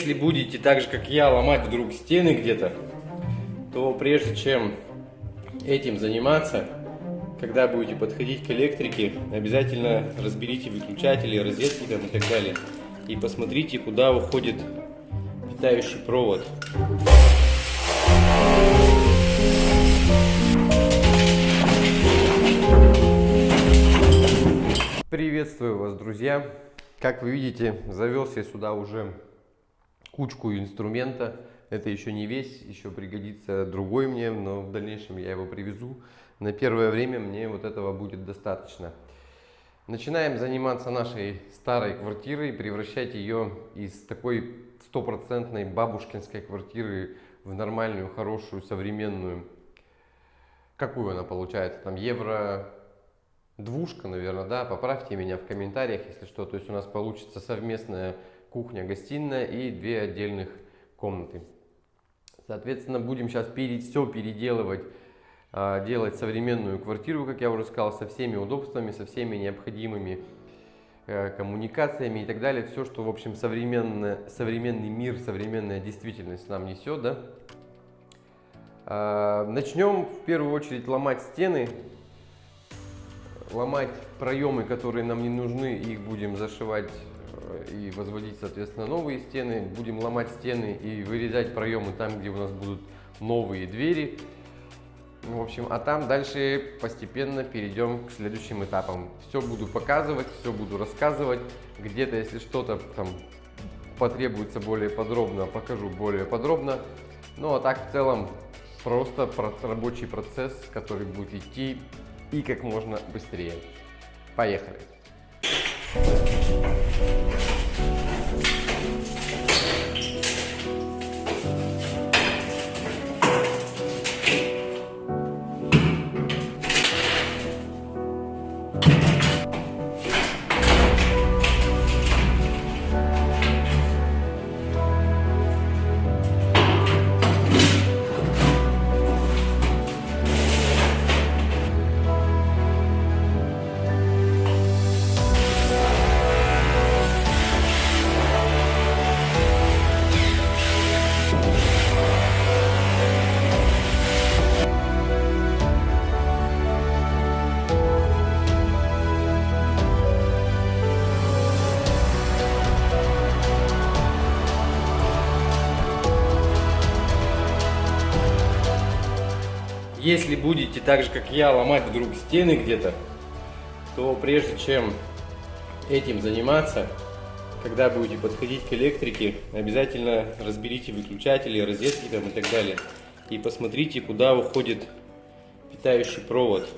Если будете так же, как я, ломать вдруг стены где-то, то прежде чем этим заниматься, когда будете подходить к электрике, обязательно разберите выключатели, розетки там и так далее. И посмотрите, куда уходит питающий провод. Приветствую вас, друзья! Как вы видите, завез я сюда уже кучку инструмента. Это еще не весь, еще пригодится другой мне, но в дальнейшем я его привезу. На первое время мне вот этого будет достаточно. Начинаем заниматься нашей старой квартирой, превращать ее из такой стопроцентной бабушкинской квартиры в нормальную, хорошую, современную. Какую она получается? Там евро двушка, наверное, да? Поправьте меня в комментариях, если что. То есть у нас получится совместная кухня-гостиная и две отдельных комнаты. Соответственно, будем сейчас все переделывать, делать современную квартиру, как я уже сказал, со всеми удобствами, со всеми необходимыми коммуникациями и так далее. Все, что, в общем, современный мир, современная действительность нам несет, да? Начнем в первую очередь ломать стены, ломать проемы, которые нам не нужны, их будем зашивать и возводить, соответственно, новые стены. Будем ломать стены и вырезать проемы там, где у нас будут новые двери. В общем, а там дальше постепенно перейдем к следующим этапам. Все буду показывать, все буду рассказывать. Где-то, если что-то там потребуется более подробно, покажу более подробно. Ну а так в целом просто рабочий процесс, который будет идти и как можно быстрее. Поехали! Если будете так же, как я, ломать вдруг стены где-то, то прежде чем этим заниматься, когда будете подходить к электрике, обязательно разберите выключатели, розетки там и так далее. И посмотрите, куда уходит питающий провод,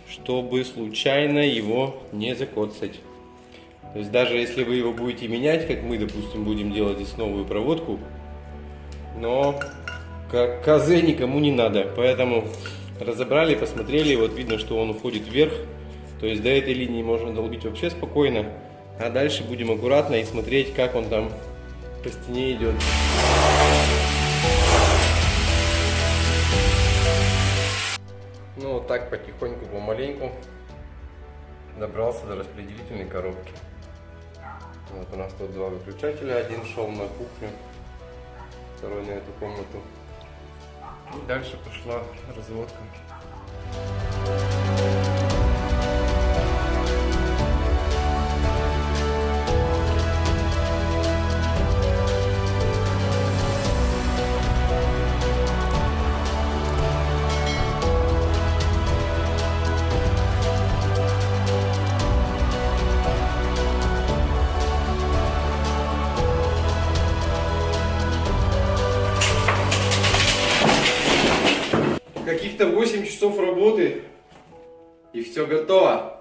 чтобы случайно его не закоцать. То есть даже если вы его будете менять, как мы, допустим, будем делать здесь новую проводку, но козы никому не надо, поэтому разобрали, посмотрели, вот видно, что он уходит вверх, то есть до этой линии можно долбить вообще спокойно, а дальше будем аккуратно и смотреть, как он там по стене идет. Ну вот так потихоньку, помаленьку добрался до распределительной коробки. Вот у нас тут два выключателя, один шел на кухню, второй на эту комнату. И дальше пошла разводка. Каких-то 8 часов работы и все готово.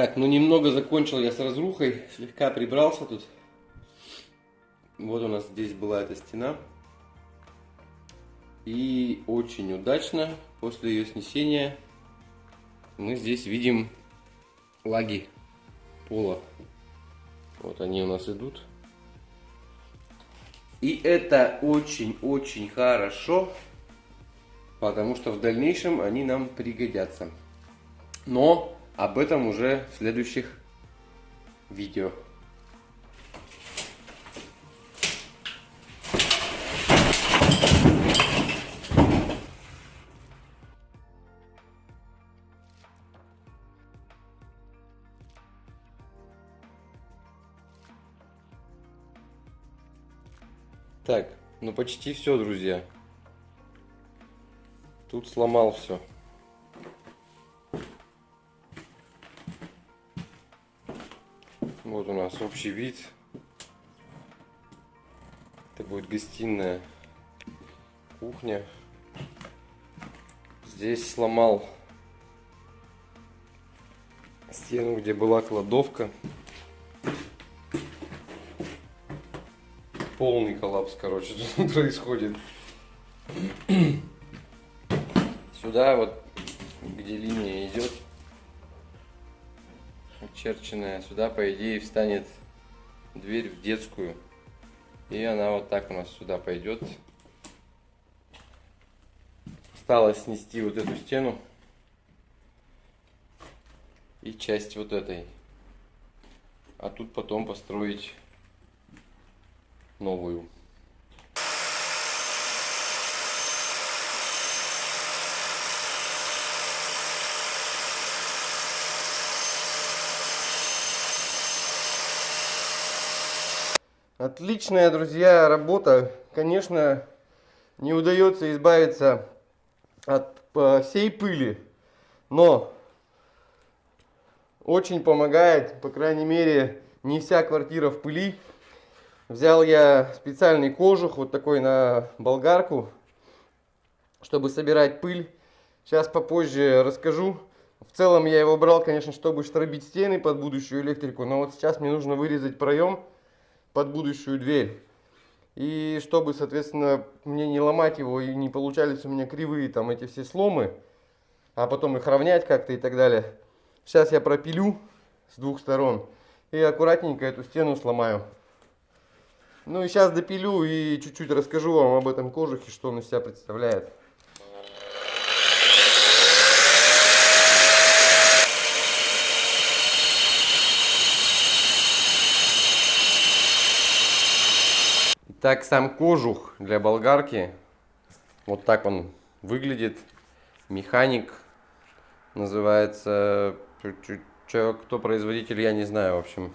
Так, ну немного закончил я с разрухой, слегка прибрался тут. Вот у нас здесь была эта стена. И очень удачно после ее снесения мы здесь видим лаги пола. Вот они у нас идут. И это очень-очень хорошо, потому что в дальнейшем они нам пригодятся. Но об этом уже в следующих видео. Так, ну почти все, друзья. Тут сломал все. Вот у нас общий вид. Это будет гостиная, кухня. Здесь сломал стену, где была кладовка. Полный коллапс, короче, тут происходит. Сюда вот, где линия идет, очерченная, сюда, по идее, встанет дверь в детскую. И она вот так у нас сюда пойдет. Осталось снести вот эту стену и часть вот этой. А тут потом построить новую. Отличная, друзья, работа. Конечно, не удается избавиться от всей пыли, но очень помогает, по крайней мере, не вся квартира в пыли. Взял я специальный кожух, вот такой на болгарку, чтобы собирать пыль. Сейчас попозже расскажу. В целом я его брал, конечно, чтобы штробить стены под будущую электрику, но вот сейчас мне нужно вырезать проем под будущую дверь. И чтобы, соответственно, мне не ломать его и не получались у меня кривые там эти все сломы, а потом их равнять как-то и так далее. Сейчас я пропилю с двух сторон и аккуратненько эту стену сломаю. Ну и сейчас допилю и чуть-чуть расскажу вам об этом кожухе, что он из себя представляет. Так, сам кожух для болгарки, вот так он выглядит. Механик называется, кто производитель, я не знаю, в общем.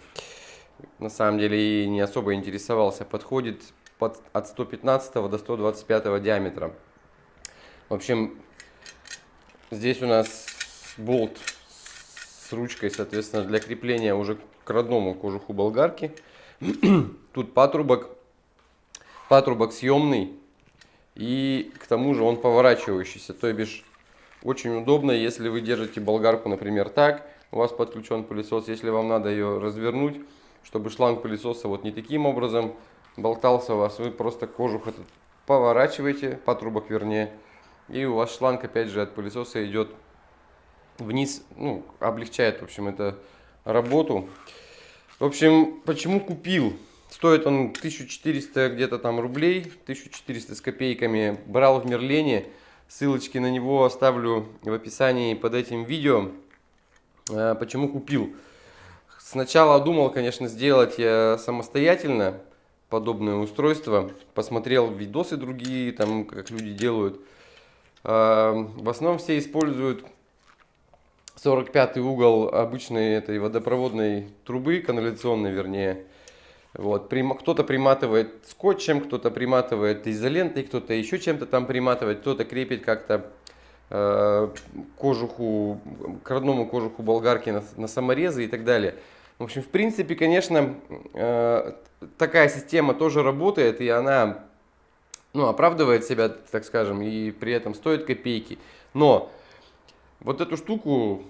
На самом деле и не особо интересовался. Подходит от 115 до 125 диаметра. В общем, здесь у нас болт с ручкой, соответственно, для крепления уже к родному кожуху болгарки. Тут патрубок съемный, и к тому же он поворачивающийся. То бишь, очень удобно, если вы держите болгарку, например, так, у вас подключен пылесос, если вам надо ее развернуть, чтобы шланг пылесоса вот не таким образом болтался у вас, вы просто кожух этот поворачиваете, патрубок вернее, и у вас шланг опять же от пылесоса идет вниз, ну, облегчает, в общем, это работу. В общем, почему купил? Стоит он 1400 где-то там рублей, 1400 с копейками. Брал в Мерлене, ссылочки на него оставлю в описании под этим видео. Почему купил? Сначала думал, конечно, сделать самостоятельно подобное устройство. Посмотрел видосы другие, там, как люди делают. В основном все используют 45-й угол обычной этой водопроводной трубы, канализационной вернее. Вот. Кто-то приматывает скотчем, кто-то приматывает изолентой, кто-то еще чем-то там приматывает, кто-то крепит как-то кожуху, к родному кожуху болгарки на саморезы и так далее. В общем, в принципе, конечно, такая система тоже работает, и она, ну, оправдывает себя, так скажем, и при этом стоит копейки. Но вот эту штуку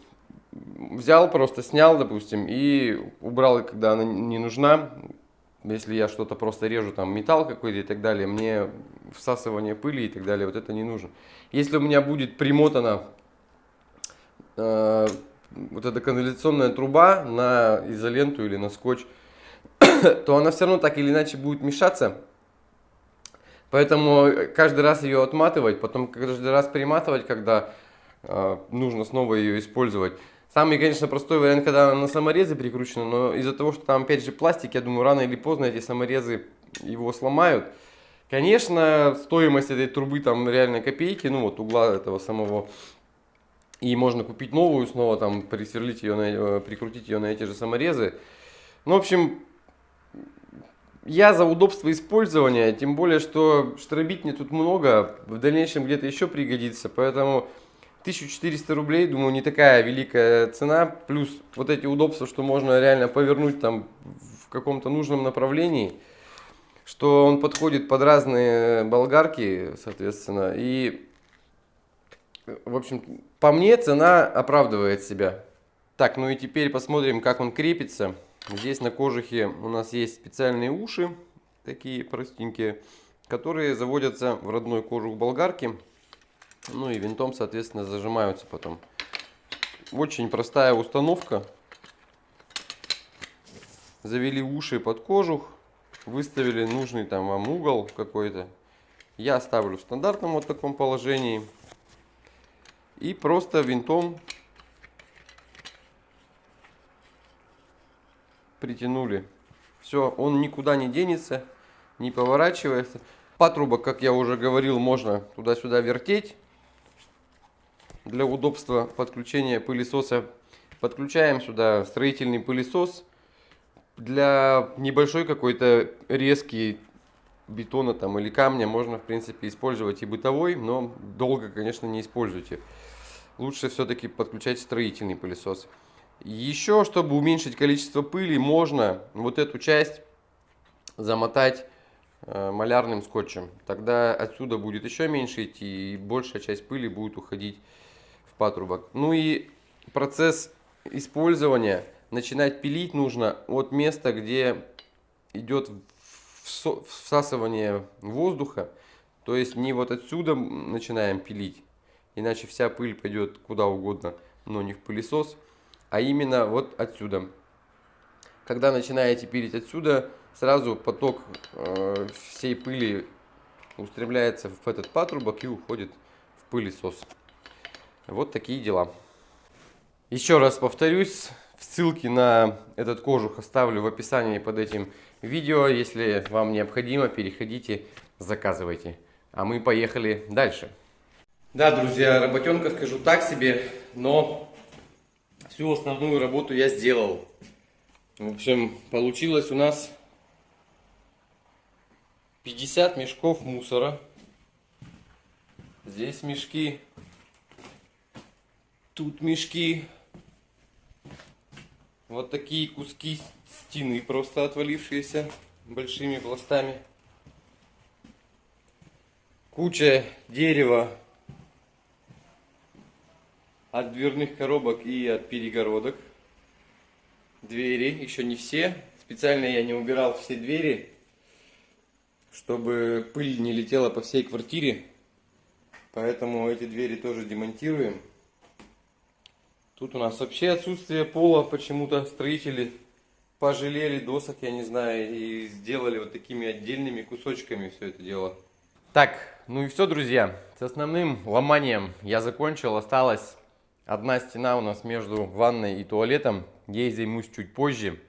взял, просто снял, допустим, и убрал, когда она не нужна. Если я что-то просто режу, там металл какой-то и так далее, мне всасывание пыли и так далее, вот это не нужно. Если у меня будет примотана вот эта канализационная труба на изоленту или на скотч, то она все равно так или иначе будет мешаться. Поэтому каждый раз ее отматывать, потом каждый раз перематывать, когда нужно снова ее использовать. Самый, конечно, простой вариант, когда она на саморезы прикручена, но из-за того, что там опять же пластик, я думаю, рано или поздно эти саморезы его сломают. Конечно, стоимость этой трубы там реально копейки, ну вот угла этого самого. И можно купить новую снова, там присверлить ее, прикрутить ее на эти же саморезы. Ну, в общем, я за удобство использования, тем более, что штробить мне тут много, в дальнейшем где-то еще пригодится, поэтому 1400 рублей, думаю, не такая великая цена, плюс вот эти удобства, что можно реально повернуть там в каком-то нужном направлении, что он подходит под разные болгарки, соответственно, и, в общем, по мне цена оправдывает себя. Так, ну и теперь посмотрим, как он крепится. Здесь на кожухе у нас есть специальные уши, такие простенькие, которые заводятся в родной кожух болгарки. Ну и винтом, соответственно, зажимаются потом. Очень простая установка. Завели уши под кожух, выставили нужный там вам угол какой-то. Я ставлю в стандартном вот таком положении. И просто винтом притянули. Все, он никуда не денется, не поворачивается. Патрубок, как я уже говорил, можно туда-сюда вертеть. Для удобства подключения пылесоса подключаем сюда строительный пылесос. Для небольшой какой-то резки бетона там или камня можно, в принципе, использовать и бытовой, но долго, конечно, не используйте. Лучше все-таки подключать строительный пылесос. Еще, чтобы уменьшить количество пыли, можно вот эту часть замотать малярным скотчем. Тогда отсюда будет еще меньше идти, и большая часть пыли будет уходить в патрубок. Ну и процесс использования. Начинать пилить нужно от места, где идет всасывание воздуха. То есть не вот отсюда начинаем пилить, иначе вся пыль пойдет куда угодно, но не в пылесос. А именно вот отсюда. Когда начинаете пилить отсюда, сразу поток всей пыли устремляется в этот патрубок и уходит в пылесос. Вот такие дела. Еще раз повторюсь, ссылки на этот кожух оставлю в описании под этим видео. Если вам необходимо, переходите, заказывайте. А мы поехали дальше. Да, друзья, работенка, скажу так себе, но всю основную работу я сделал. В общем, получилось у нас 50 мешков мусора. Здесь мешки, тут мешки. Вот такие куски стены, просто отвалившиеся большими пластами. Куча дерева от дверных коробок и от перегородок. Двери, еще не все. Специально я не убирал все двери, чтобы пыль не летела по всей квартире. Поэтому эти двери тоже демонтируем. Тут у нас вообще отсутствие пола. Почему-то строители пожалели досок, я не знаю, и сделали вот такими отдельными кусочками все это дело. Так, ну и все, друзья. С основным ломанием я закончил. Осталась одна стена у нас между ванной и туалетом. Ей займусь чуть позже.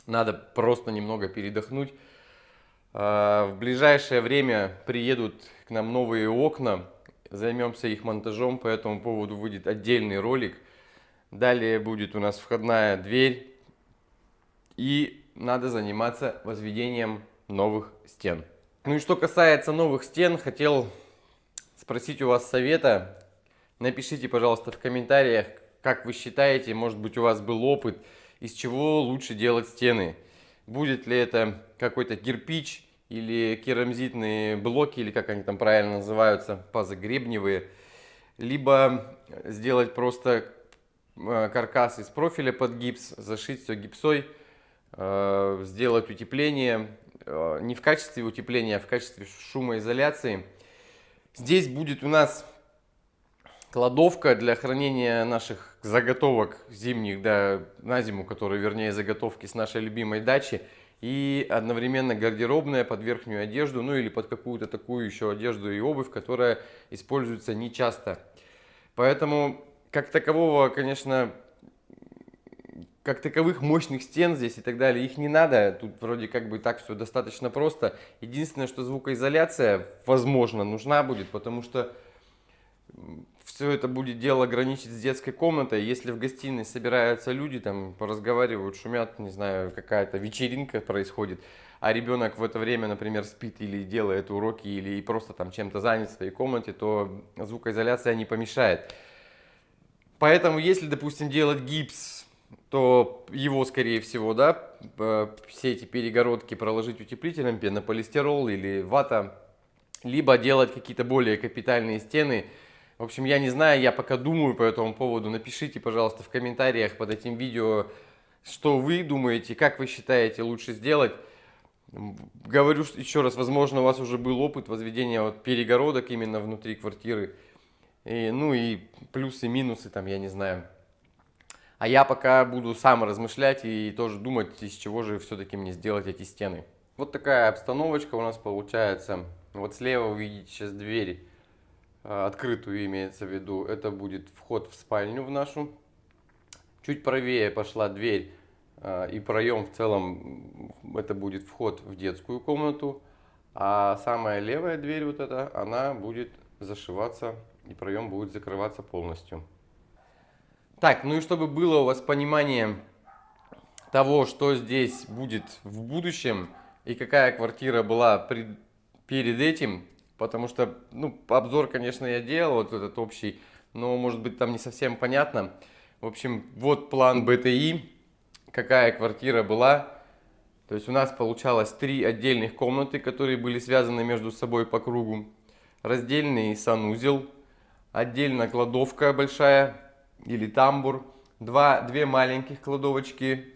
Надо просто немного передохнуть. В ближайшее время приедут к нам новые окна. Займемся их монтажом. По этому поводу выйдет отдельный ролик. Далее будет у нас входная дверь. И надо заниматься возведением новых стен. Ну и что касается новых стен, хотел спросить у вас совета. Напишите, пожалуйста, в комментариях, как вы считаете, может быть, у вас был опыт, из чего лучше делать стены. Будет ли это какой-то кирпич или керамзитные блоки, или как они там правильно называются, позагребневые. Либо сделать просто каркас из профиля под гипс, зашить все гипсой, сделать утепление, не в качестве утепления, а в качестве шумоизоляции. Здесь будет у нас кладовка для хранения наших заготовок зимних, да, на зиму, которые, вернее, заготовки с нашей любимой дачи. И одновременно гардеробная под верхнюю одежду, ну или под какую-то такую еще одежду и обувь, которая используется нечасто. Поэтому, как такового, конечно, как таковых мощных стен здесь и так далее, их не надо. Тут вроде как бы так все достаточно просто. Единственное, что звукоизоляция, возможно, нужна будет, потому что все это будет дело граничить с детской комнатой. Если в гостиной собираются люди, там разговаривают, шумят, не знаю, какая-то вечеринка происходит, а ребенок в это время, например, спит или делает уроки, или просто там чем-то занят в своей комнате, то звукоизоляция не помешает. Поэтому, если, допустим, делать гипс, то его, скорее всего, да, все эти перегородки проложить утеплителем, пенополистирол или вата, либо делать какие-то более капитальные стены. В общем, я не знаю, я пока думаю по этому поводу. Напишите, пожалуйста, в комментариях под этим видео, что вы думаете, как вы считаете лучше сделать. Говорю еще раз, возможно, у вас уже был опыт возведения вот перегородок именно внутри квартиры. Ну и плюсы, минусы, там, я не знаю. А я пока буду сам размышлять и тоже думать, из чего же все-таки мне сделать эти стены. Вот такая обстановочка у нас получается. Вот слева вы видите сейчас дверь, открытую имеется в виду. Это будет вход в спальню в нашу. Чуть правее пошла дверь и проем в целом, это будет вход в детскую комнату. А самая левая дверь, вот эта, она будет зашиваться и проем будет закрываться полностью. Так, ну и чтобы было у вас понимание того, что здесь будет в будущем и какая квартира была перед этим, потому что, ну, обзор, конечно, я делал, вот этот общий, но, может быть, там не совсем понятно. В общем, вот план БТИ, какая квартира была. То есть у нас получалось 3 отдельных комнаты, которые были связаны между собой по кругу. Раздельный санузел, отдельно кладовка большая или тамбур, две маленьких кладовочки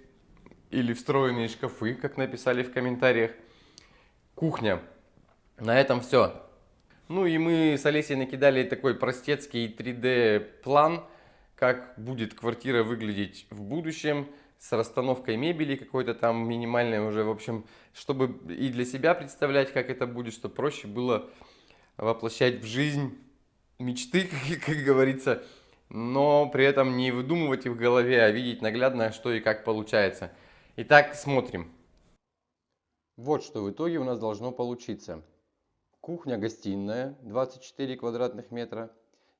или встроенные шкафы, как написали в комментариях, кухня. На этом все. Ну и мы с Олесей накидали такой простецкий 3D план, как будет квартира выглядеть в будущем, с расстановкой мебели какой-то там минимальной уже, в общем, чтобы и для себя представлять, как это будет, чтобы проще было воплощать в жизнь мечты, как говорится, но при этом не выдумывать их в голове, а видеть наглядно, что и как получается. Итак, смотрим. Вот что в итоге у нас должно получиться. Кухня-гостиная 24 квадратных метра,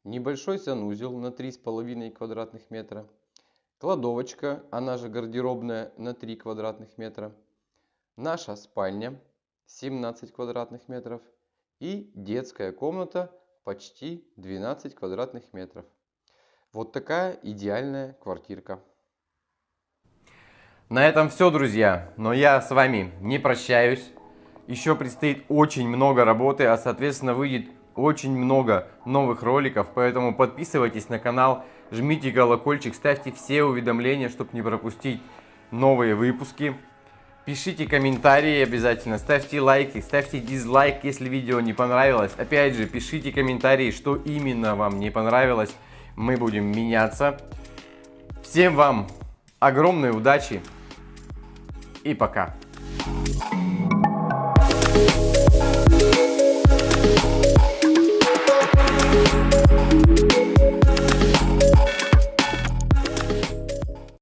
небольшой санузел на 3,5 квадратных метра, кладовочка, она же гардеробная, на 3 квадратных метра, наша спальня 17 квадратных метров и детская комната почти 12 квадратных метров. Вот такая идеальная квартирка. На этом все, друзья. Но я с вами не прощаюсь. Еще предстоит очень много работы, а соответственно выйдет очень много новых роликов. Поэтому подписывайтесь на канал, жмите колокольчик, ставьте все уведомления, чтобы не пропустить новые выпуски. Пишите комментарии обязательно, ставьте лайки, ставьте дизлайк, если видео не понравилось. Опять же, пишите комментарии, что именно вам не понравилось. Мы будем меняться. Всем вам огромной удачи и пока.